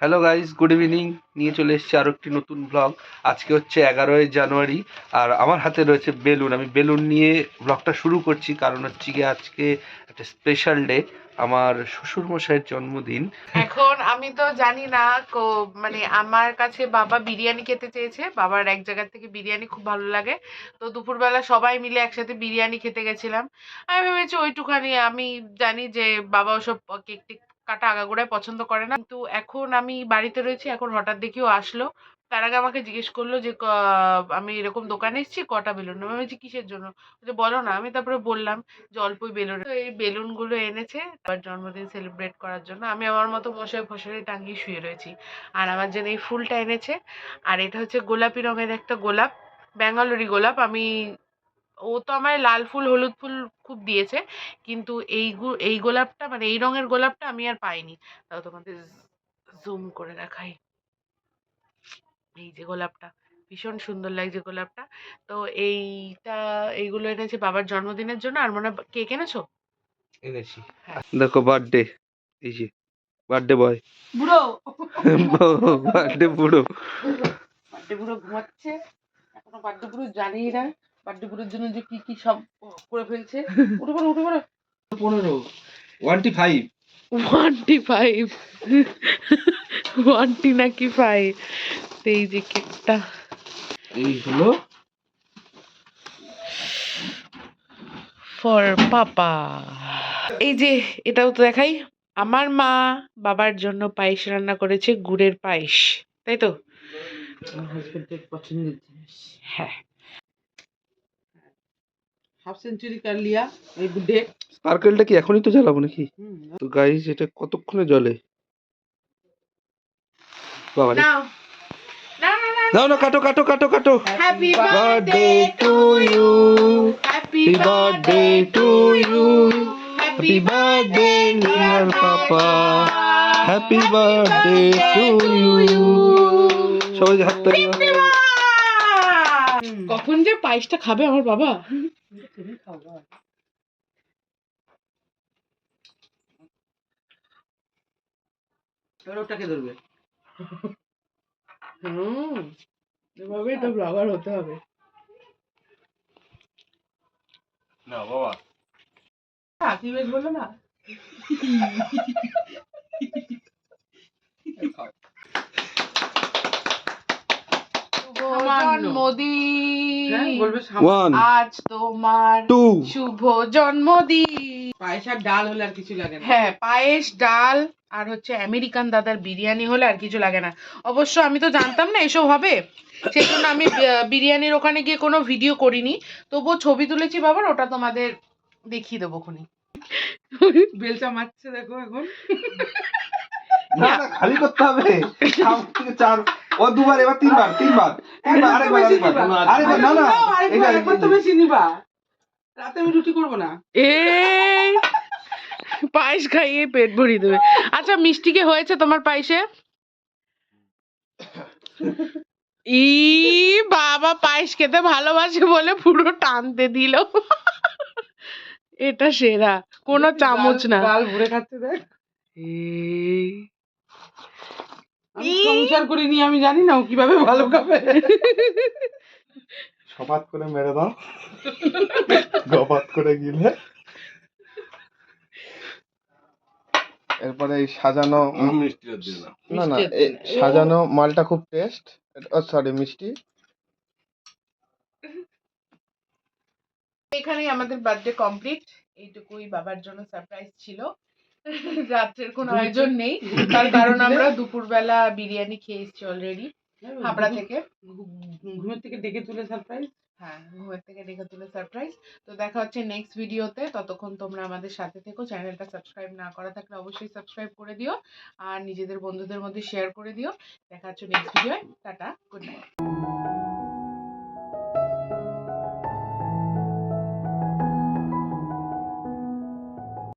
Hello guys, good evening. নিয়ে চলে এসেছি আরও একটি নতুন ব্লগ। আজকে হচ্ছে 11ই জানুয়ারি আর আমার হাতে রয়েছে বেলুন। আমি বেলুন নিয়ে ব্লগটা শুরু করছি কারণ হচ্ছে গিয়ে আজকে একটা স্পেশাল ডে, আমার শ্বশুরমশাইয়ের জন্মদিন। এখন আমি তো জানি না মানে আমার কাছে বাবা বিরিয়ানি খেতে চেয়েছে, বাবার এক জায়গা থেকে বিরিয়ানি খুব ভালো লাগে। তো দুপুরবেলা সবাই মিলে একসাথে বিরিয়ানি খেতে গেছিলাম। আমি ভেবেছি ওইটুখানি, আমি জানি যে বাবা ওসব কেক টেক কাটা আগাগোড়ায় পছন্দ করে না, কিন্তু এখন আমি বাড়িতে রয়েছি, এখন হঠাৎ দেখিও আসলো। তার আগে আমাকে জিজ্ঞেস করলো যে আমি এরকম দোকানে এসেছি, কটা বেলুন নেবো। আমি বলছি কিসের জন্য, বলছে বলো না। আমি তারপরে বললাম যে অল্পই বেলুন। তো এই বেলুন গুলো এনেছে তার জন্মদিন সেলিব্রেট করার জন্য। আমি আমার মতো মশাই ফশারি টাঙ্গিয়ে শুয়ে রয়েছি, আর আমার জন্য এই ফুলটা এনেছে। আর এটা হচ্ছে গোলাপি রঙের একটা গোলাপ, ব্যাঙ্গালোরি গোলাপ। ও তো আমায় লাল ফুল হলুদ ফুল খুব দিয়েছে, কিন্তু এই গোলাপটা, মানে এই রঙের গোলাপটা আমি আর পাইনি। তাও তোমাদের জুম করে দেখাই। এই যে গোলাপটা, ভীষণ সুন্দর লাগছে গোলাপটা। তো এইগুলো এনেছে বাবার জন্মদিনের জন্য। আর মনে হয় কেক এনেছো? এনেছি, হ্যাঁ। দেখো বার্থডে, এই যে বার্থডে বয়, বুড়ো বার্থডে বুড়ো। বার্থডে বুড়ো ঘুমাচ্ছে, এখনো বার্থডে বুড়ো জানেই না বার্থডে বুড়োর জন্য যে কি কি সব করে ফেলছে। উঠে পড়ো উঠে পড়ো। 15 25 25 ওয়ান্টি নাকি 5। এই যে কেকটা, এই হলো ফর পাপা। এই যে এটাও তো দেখাই, আমার মা বাবার জন্য পায়েস রান্না করেছে, গুড়ের পায়েস, তাই তো? আমার হাজবেন্ডের পছন্দের জিনিস। হ্যাঁ। হাফ সেঞ্চুরি কার লিয়া এই বুড্ढे। স্পার্কেলটা কি এখনই তো জ্বালাবো নাকি? তো গাইস, এটা কতক্ষণে জ্বলে? বাবা রে, নাও না না না, দাও না, কাটো কাটো কাটো কাটো। Happy birthday to you, happy happy birthday to you, happy birthday dear papa, happy birthday to you. সবাই হাত তালি দাও। কখন যে পায়েসটা খাবে আমার বাবা। তুমি খাওয়া এবার ওটাকে ধরবে। এভাবেই তো ব্লগার হতে হবে। না বাবা, কি বেশ বললো না। জন্মদিন, হ্যাঁ বলবে 1 আজ তোমার 2 শুভ জন্মদিন। পায়েস আর ডাল হলে আর কিছু লাগে না। হ্যাঁ, পায়েস ডাল আর হচ্ছে আমেরিকান দাদার বিরিয়ানি হলে আর কিছু লাগে না। অবশ্য আমি তো জানতাম না এসব হবে, সেই জন্য আমি বিরিয়ানির ওখানে গিয়ে কোনো ভিডিও করিনি, তবুও ছবি তুলেছি বাবার, ওটা তোমাদের দেখিয়ে দেবো খুনি। বেলচা মারছে দেখো এখন। না না, খালি করতে হবে। 4 ও দুবার, এবার তিনবার তিনবার তিনবার, আরেকবার আরেকবার না না, আরেকবার তো বেশি নিবা। রাতে আমি রুটি করবো না। এই পায়েস খাইয়ে পেট ভরিয়ে দেবে। আচ্ছা, মিষ্টি কি হয়েছে তোমার পায়েসে? ই বাবা, পায়েস খেতে ভালোবাসে বলে পুরো টানতে দিল। এটা সেরা, কোনো চামচ না। গাল ভরে খাচ্ছে দেখ। এই আমি সংসার করিনি, আমি জানি না ও কিভাবে ভালো খাবে। সপাত করে মেরে দাও, গপাত করে গিলে। এরপরে এই সাজানো না না, এই সাজানো মালটা খুব টেস্ট। সরি, মিষ্টি। এখানেই আমাদের বার্থডে কমপ্লিট। এইটুকুই বাবার জন্য সারপ্রাইজ ছিল। রাত্রের কোনো আয়োজন নেই, তার কারণ আমরা দুপুরবেলা বিরিয়ানি খেয়ে এসেছি অলরেডি হাবড়া থেকে। ঘুমের থেকে ডেকে তুলে সারপ্রাইজ। হ্যাঁ, ঘুমের থেকে ডেকে তুলে সারপ্রাইজ। তো দেখা হচ্ছে নেক্সট ভিডিওতে, ততক্ষণ তোমরা আমাদের সাথে থেকো। চ্যানেলটা সাবস্ক্রাইব না করা থাকলে অবশ্যই সাবস্ক্রাইব করে দিও, আর নিজেদের বন্ধুদের মধ্যে শেয়ার করে দিও। দেখা হচ্ছে নেক্সট ভিডিওয়। Tata, good night.